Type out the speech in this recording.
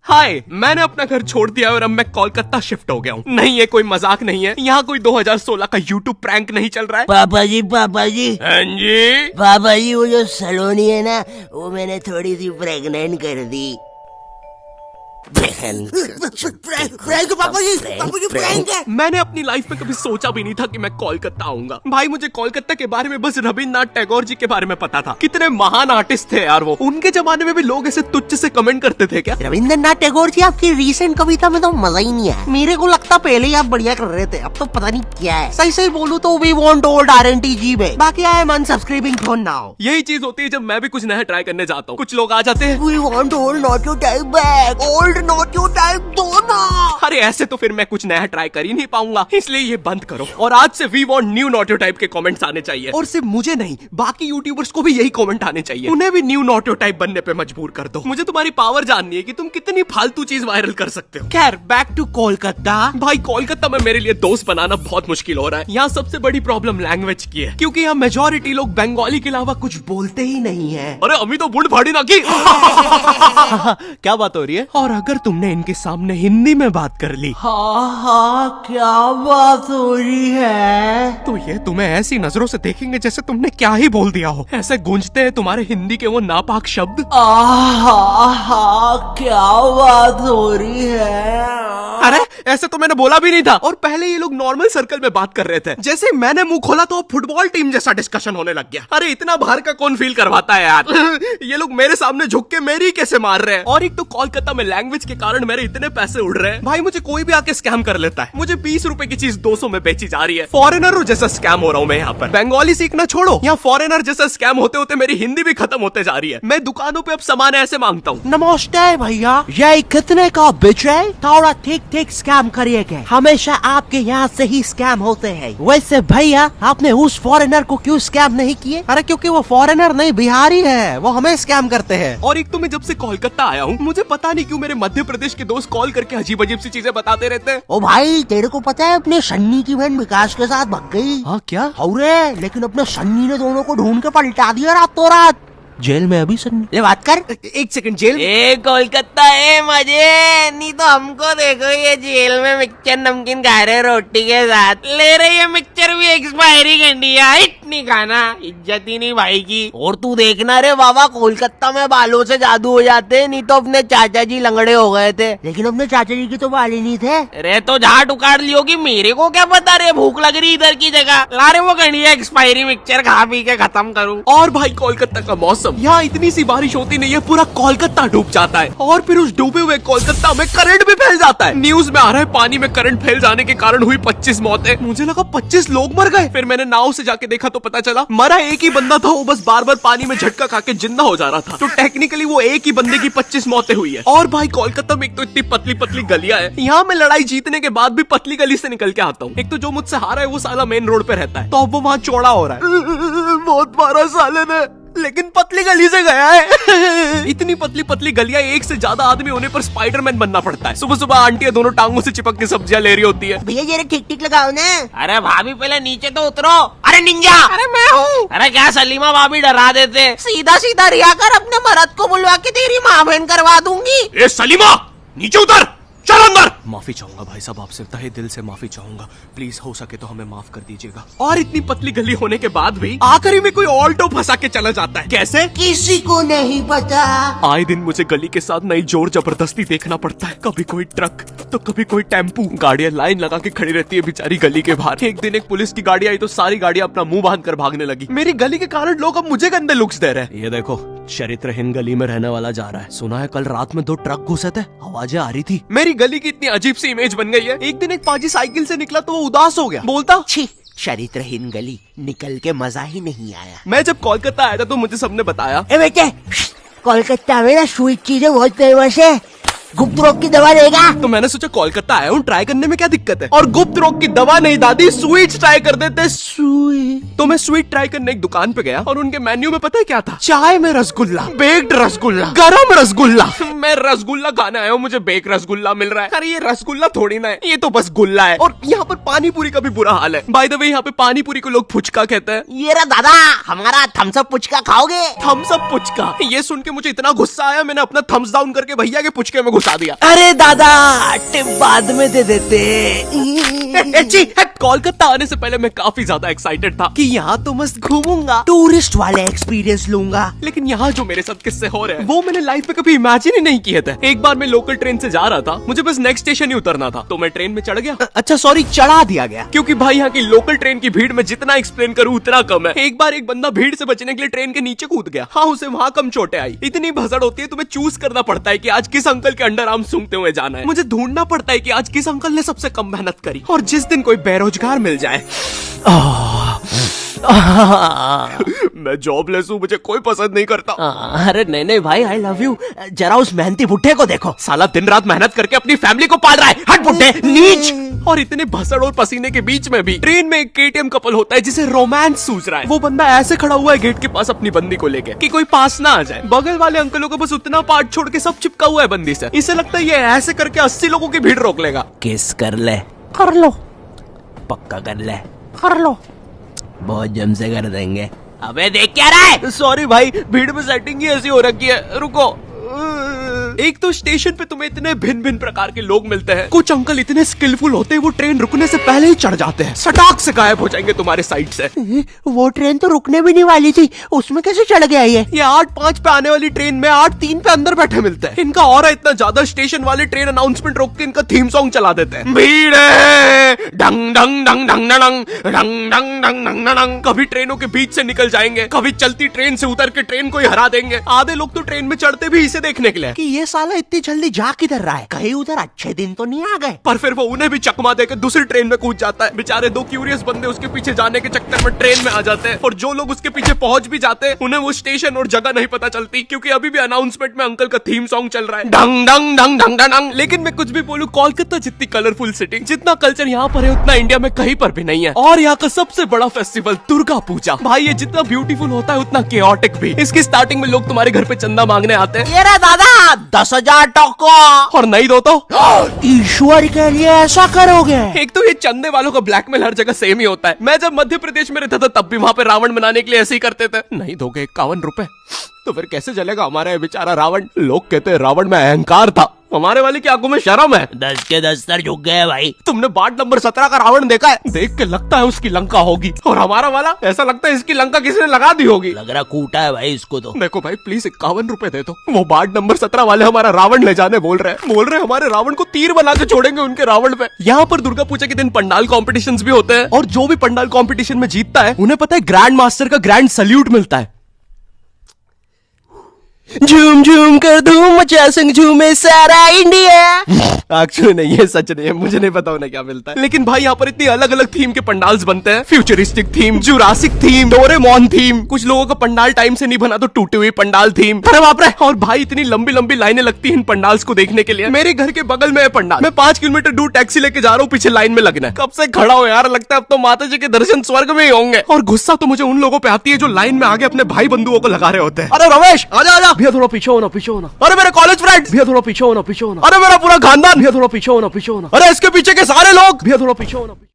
हाय, मैंने अपना घर छोड़ दिया और अब मैं कोलकाता शिफ्ट हो गया हूँ। नहीं, ये कोई मजाक नहीं है। यहाँ कोई 2016 का यूट्यूब प्रैंक नहीं चल रहा है। पापा जी हाँ जी। पापा जी, वो जो सलोनी है ना, वो मैंने थोड़ी सी प्रेग्नेंट कर दी। प्रैंक पापा जी प्रैंक है। मैंने अपनी लाइफ में कभी सोचा भी नहीं था कि मैं कोलकाता आऊंगा। भाई, मुझे कोलकाता के बारे में बस रविन्द्रनाथ टैगोर जी के बारे में पता था। कितने महान आर्टिस्ट थे यार वो। उनके जमाने में भी लोग ऐसे तुच्छ से कमेंट करते थे क्या? रविन्द्रनाथ टैगोर जी, आपकी रीसेंट कविता में तो मजा ही नहीं है। मेरे को लगता पहले ही आप बढ़िया कर रहे थे, अब तो पता नहीं क्या है। सही सही बोलूं तो वी वांट ओल्ड आरएनटी जी में। बाकी आई एम अनसब्सक्राइबिंग फॉर नाउ। यही चीज होती है जब मैं भी कुछ नया ट्राई करने जाता हूँ। कुछ लोग आ जाते हैं, we want old not your type back, old not your type दो ना। अरे ऐसे तो फिर मैं कुछ नया ट्राई कर ही नहीं पाऊंगा, इसलिए ये बंद करो। और आज से we want new not your type के कमेंट्स आने चाहिए। और सिर्फ मुझे नहीं, बाकी यूट्यूबर्स को भी यही कमेंट आने चाहिए। उन्हें भी न्यू नॉट योर टाइप बनने पे मजबूर कर दो। मुझे तुम्हारी पावर जाननी है कि तुम कितनी फालतू चीज वायरल कर सकते हो। खैर, बैक टू कोलकाता। भाई, कोलकाता में मेरे लिए दोस्त बनाना बहुत मुश्किल हो रहा है। यहाँ सबसे बड़ी प्रॉब्लम लैंग्वेज की है, क्योंकि यहाँ मेजोरिटी लोग बंगाली के अलावा कुछ बोलते ही नहीं है। अरे अभी तो बुढ़ फाड़ी ना की। क्या बात हो रही है? और अगर तुमने इनके सामने हिंदी में बात कर ली, हाँ, क्या बात हो रही है? तो ये तुम्हें ऐसी नजरों से देखेंगे जैसे तुमने क्या ही बोल दिया हो। ऐसे गूंजते हैं तुम्हारे हिंदी के वो नापाक शब्द। क्या बात हो रही है? अरे ऐसे तो मैंने बोला भी नहीं था। और पहले ये लोग नॉर्मल सर्कल में बात कर रहे थे। जैसे मैंने मुंह खोला तो फुटबॉल टीम जैसा डिस्कशन होने लग गया। अरे इतना बाहर का कौन फील करवाता है यार। ये लोग मेरे सामने झुक के मेरी कैसे मार रहे हैं। और एक तो कोलकाता में लैंग्वेज के कारण मेरे इतने पैसे उड़ रहे हैं। भाई, मुझे कोई भी आके स्कैम कर लेता है। मुझे 20 रुपए की चीज 200 में बेची जा रही है। फॉरेनर जैसा स्कैम हो रहा हूँ मैं यहाँ पर। बंगाली सीखना छोड़ो, यहाँ फॉरेनर जैसा स्कैम होते होते मेरी हिंदी भी खत्म होते जा रही है। मैं दुकानों पे अब सामान ऐसे मांगता हूँ। नमस्ते भैया, ये कितने का बेच रहे? थोड़ा ठीक ठीक स्कैम करिएगा। हमेशा आपके यहाँ से ही स्कैम होते हैं। वैसे भैया, आपने उस फॉरेनर को क्यों स्कैम नहीं किए? अरे क्योंकि वो फॉरेनर नहीं, बिहारी है, वो हमें स्कैम करते हैं। और एक तो मैं जब से कोलकाता आया हूँ, मुझे पता नहीं क्यों मेरे मध्य प्रदेश के दोस्त कॉल करके अजीब अजीब सी चीजें बताते रहते हैं। ओ भाई, तेरे को पता है अपने सन्नी की बहन विकास के साथ भाग गई? हाँ क्या? अरे लेकिन अपने सन्नी ने दोनों को ढूंढ के पलटा दिया रातों रात। जेल में अभी सन्नी? ये बात कर। एक सेकंड, जेल? ए कोलकाता है मजे, नहीं तो हमको देखो ये जेल में मिक्सचर नमकीन खा रहे रोटी के साथ। ले रही है मिक्सचर भी एक्सपायरी करनी है, इतनी खाना, इज्जत ही नहीं भाई की। और तू देखना रे बाबा, कोलकाता में बालों से जादू हो जाते हैं। नहीं तो अपने चाचा जी लंगड़े हो गए थे, लेकिन अपने चाचा जी की तो बाल ही नहीं थे। अरे तो झाट उखाड़ लियो कि मेरे को क्या पता रे, भूख लग रही इधर की जगह। ला रे वो करनी है एक्सपायरी मिक्सचर, खा पी के खत्म करूँ। और भाई, कोलकाता का मौसम, यहाँ इतनी सी बारिश होती नहीं है, पूरा कोलकाता डूब जाता है। और फिर उस डूबे हुए कोलकाता में करंट भी फैल जाता है। न्यूज में आ रहा है पानी में करंट फैल जाने के कारण हुई 25 मौतें। मुझे लगा 25 लोग मर गए। फिर मैंने नाव से जाके देखा तो पता चला मरा एक ही बंदा था। वो बस बार बार पानी में झटका खा के जिंदा हो जा रहा था। तो टेक्निकली वो एक ही बंदे की 25 मौतें हुई है। और भाई, कोलकाता में एक तो इतनी पतली पतली गलियां है। यहाँ मैं लड़ाई जीतने के बाद भी पतली गली से निकल के आता हूँ। एक तो जो मुझसे हारा है वो साला मेन रोड पे रहता है, तो अब वो वहाँ चौड़ा हो रहा है। बहुत मारा साले ने, लेकिन पतली गली से गया है। इतनी पतली पतली गलियां, एक से ज्यादा आदमी होने पर स्पाइडरमैन बनना पड़ता है। सुबह सुबह आंटियां दोनों टांगों से चिपक के सब्जियां ले रही होती है। भैया जरा ठीक ठीक लगाओ ना। अरे भाभी पहले नीचे तो उतरो। अरे निंजा, अरे मैं हूँ। अरे क्या सलीमा भाभी डरा देते। सीधा सीधा रिया कर, अपने मर्द को बुलवा के तेरी माँ बहन करवा दूंगी। ए सलीमा, नीचे उतर, चल अंदर। माफी चाहूंगा भाई साहब, आपसे तहे दिल से माफी चाहूंगा। प्लीज हो सके तो हमें माफ कर दीजिएगा। और इतनी पतली गली होने के बाद भी आखिरी में कोई ऑल्टो फंसा के चला जाता है। कैसे? किसी को नहीं पता। आए दिन मुझे गली के साथ नई जोर जबरदस्ती देखना पड़ता है। कभी कोई ट्रक तो कभी कोई टेम्पू। गाड़ियां लाइन लगा के खड़ी रहती है बेचारी गली के बाहर। एक दिन एक पुलिस की गाड़ी आई तो सारी गाड़ियां अपना मुंह बांध कर भागने लगी। मेरी गली के कारण लोग अब मुझे गंदे लुक्स दे रहे हैं। ये देखो, चरित्रहीन गली में रहने वाला जा रहा है। सुना है कल रात में 2 ट्रक घुसे थे, आवाजें आ रही थी। मेरी गली की इतनी अजीब सी इमेज बन गई है। एक दिन एक पाजी साइकिल से निकला तो वो उदास हो गया, बोलता छी, चरित्रहीन गली, निकल के मजा ही नहीं आया। मैं जब कोलकाता आया था तो मुझे सबने बताया, ए बेटे, कोलकाता में ना स्वीट चीजें बहुत फेमस है, गुप्त रोग की दवा देगा? तो मैंने सोचा कोलकाता आया हूँ, ट्राई करने में क्या दिक्कत है। और गुप्त रोग की दवा नहीं दादी, स्वीट्स ट्राई कर देते। स्वीट? तो मैं स्वीट ट्राई करने एक दुकान पे गया और उनके मेन्यू में पता है क्या था? चाय में रसगुल्ला, बेक्ड रसगुल्ला, गरम रसगुल्ला। मैं रसगुल्ला खाने आया हूँ, मुझे बेक रसगुल्ला मिल रहा है। अरे ये रसगुल्ला थोड़ी ना है, ये तो बस गुल्ला है। और यहाँ पर पानी पूरी का भी बुरा हाल है। बाय द वे, यहाँ पे पानी पूरी को लोग फुचका कहते हैं। ये रहा दादा, हमारा थम्स अप पुचका खाओगे? थम्स अप पुचका, ये सुन के मुझे इतना गुस्सा आया, मैंने अपना थम्स डाउन करके भैया के पुचके में घुसा दिया। अरे दादा टिप बाद में दे देते। जी, कोलकाता आने से पहले मैं काफी ज्यादा एक्साइटेड था कि यहाँ तो मस्त घूमूंगा, टूरिस्ट वाले एक्सपीरियंस लूंगा। लेकिन यहाँ जो मेरे साथ किस्से हो रहे हैं वो मैंने लाइफ में कभी इमेजिन ही नहीं किए थे। एक बार मैं लोकल ट्रेन से जा रहा था, मुझे बस नेक्स्ट स्टेशन ही उतरना था, तो मैं ट्रेन में चढ़ गया। अच्छा सॉरी, चढ़ा दिया गया। क्योंकि भाई यहाँ की लोकल ट्रेन की भीड़ में जितना एक्सप्लेन करूँ उतना कम है। एक बार एक बंदा भीड़ से बचने के लिए ट्रेन के नीचे कूद गया। हाँ, उसे वहाँ कम चोटें आई। इतनी भसड़ होती है, तुम्हें चूज करना पड़ता है कि आज किस अंकल के अंडर आर्म सूंघते हुए जाना है। मुझे ढूंढना पड़ता है कि आज किस अंकल ने सबसे कम मेहनत करी, और जिस दिन कोई बेरोजगार मिल जाए। मैं जॉबलेस हूँ, मुझे कोई पसंद नहीं करता। अरे नहीं नहीं भाई, आई लव यू। जरा उस मेहनती बुढ़े को देखो, साला दिन रात मेहनत करके अपनी फैमिली को पाल रहा है। हट बुड्ढे, नीच। और इतने भसड़ और पसीने के बीच में भी ट्रेन में एक केटीएम कपल होता है जिसे रोमांस सूझ रहा है। वो बंदा ऐसे खड़ा हुआ है गेट के पास अपनी बंदी को लेके कि कोई पास ना आ जाए। बगल वाले अंकलों को बस उतना पार्ट छोड़ के सब चिपका हुआ है बंदी से। इसे लगता है ये ऐसे करके 80 लोगों की भीड़ रोक लेगा। किस कर ले, कर लो, पक्का कर ले, कर लो, बहुत जम से कर देंगे। अबे देख क्या रहा है? सॉरी भाई, भीड़ में सेटिंग ही ऐसी हो रखी है, रुको। एक तो स्टेशन पे तुम्हें इतने भिन्न भिन्न प्रकार के लोग मिलते हैं। कुछ अंकल इतने स्किलफुल होते हैं वो ट्रेन रुकने से पहले ही चढ़ जाते हैं, सटाक से गायब हो जाएंगे तुम्हारे साइड से। वो ट्रेन तो रुकने भी नहीं वाली थी, उसमें कैसे चढ़ गया ये? 8:05 पे आने वाली ट्रेन में 8:03 पे अंदर बैठे मिलते हैं। इनका ऑरा इतना ज्यादा, स्टेशन वाले ट्रेन अनाउंसमेंट रोक के इनका थीम सॉन्ग चला देते हैं। भीड़ है, डंग डंग डंग डंग डंग डंग डंग डंग डंग डंग। कभी ट्रेनों के बीच से निकल जाएंगे, कभी चलती ट्रेन से उतर के ट्रेन को ही हरा देंगे। आधे लोग तो ट्रेन में चढ़ते भी इसे देखने के लिए कि ये साला इतनी जल्दी जा किधर रहा है, कहीं उधर अच्छे दिन तो नहीं आ गए। पर फिर वो उन्हें भी चकमा देकर दूसरी ट्रेन में कूद जाता है। बेचारे दो क्यूरियस बंदे उसके पीछे जाने के चक्कर में ट्रेन में आ जाते हैं, और जो लोग उसके पीछे पहुंच भी जाते हैं उन्हें वो स्टेशन और जगह नहीं पता चलती, क्योंकि अभी भी अनाउंसमेंट में अंकल का थीम सॉन्ग चल रहा है, डंग डंग डंग डंग डंग। लेकिन मैं कुछ भी बोलूं, कोलकाता जितनी कलरफुल सिटी, जितना कल्चर यहाँ पर है उतना इंडिया में कहीं पर भी नहीं है। और यहाँ का सबसे बड़ा फेस्टिवल दुर्गा पूजा, भाई ये जितना ब्यूटीफुल होता है उतना केओटिक भी। इसकी स्टार्टिंग में लोग तुम्हारे घर पे चंदा मांगने आते हैं, ये रहा दादा 10,000 टोको, और नहीं दो तो ईश्वर के लिए ऐसा करोगे? एक तो ये चंदे वालों का ब्लैकमेल हर जगह सेम ही होता है। मैं जब मध्य प्रदेश में रहता था तब भी वहाँ पे रावण बनाने के लिए ऐसे ही करते थे। नहीं दोगे 51 रुपए तो फिर कैसे चलेगा हमारा बेचारा रावण। लोग कहते हैं रावण में अहंकार था, हमारे वाले की आंखों में शर्म है। 10 के 10 सर झुक गए भाई। तुमने वार्ड नंबर 17 का रावण देखा है? देख के लगता है उसकी लंका होगी, और हमारा वाला ऐसा लगता है इसकी लंका किसी ने लगा दी होगी। लग रहा कूटा है भाई इसको तो। देखो भाई प्लीज 51 रुपए दे दो। वो वार्ड नंबर 17 वाले हमारा रावण ले जाने बोल रहे हमारे रावण को तीर बना के छोड़ेंगे उनके रावण पे। यहाँ पर दुर्गा पूजा के दिन पंडाल कॉम्पिटिशंस भी होते हैं, और जो भी पंडाल कॉम्पिटिशन में जीतता है उन्हें पता है ग्रैंड मास्टर का ग्रैंड सल्यूट मिलता है। झूम झूम कर धूम मचा संग झूमे सारा इंडिया। एक्चुअली नहीं, ये सच नहीं है, मुझे नहीं पता उन्हें क्या मिलता है। लेकिन भाई यहाँ पर इतनी अलग अलग थीम के पंडाल्स बनते हैं, futuristic theme, Jurassic theme, Doraemon theme. कुछ लोगों का पंडाल टाइम से नहीं बना तो टूटी हुई पंडाल थीम। अरे बाप रे! और भाई इतनी लंबी लंबी लाइनें लगती हैं इन पंडाल्स को देखने के लिए। मेरे घर के बगल में है पंडाल, मैं 5 किलोमीटर दूर टैक्सी लेके जा रहा हूँ, पीछे लाइन में लगना है। कब से खड़ा हूँ यार, लगता है अब तो माता जी के दर्शन स्वर्ग में ही होंगे। और गुस्सा तो मुझे उन लोगों पे आती है जो लाइन में आगे अपने भाई बंधुओं को लगा रहे होते हैं। अरे रमेश आजा आजा, भैया थोड़ा पीछे होना, पीछे होना। अरे मेरे कॉलेज फ्रेंड्स, भैया थोड़ा पीछे होना, पीछे होना। अरे मेरा पूरा खानदान, भैया थोड़ा पीछे होना, पीछे होना। अरे इसके पीछे के सारे लोग, भैया थोड़ा पीछे होना।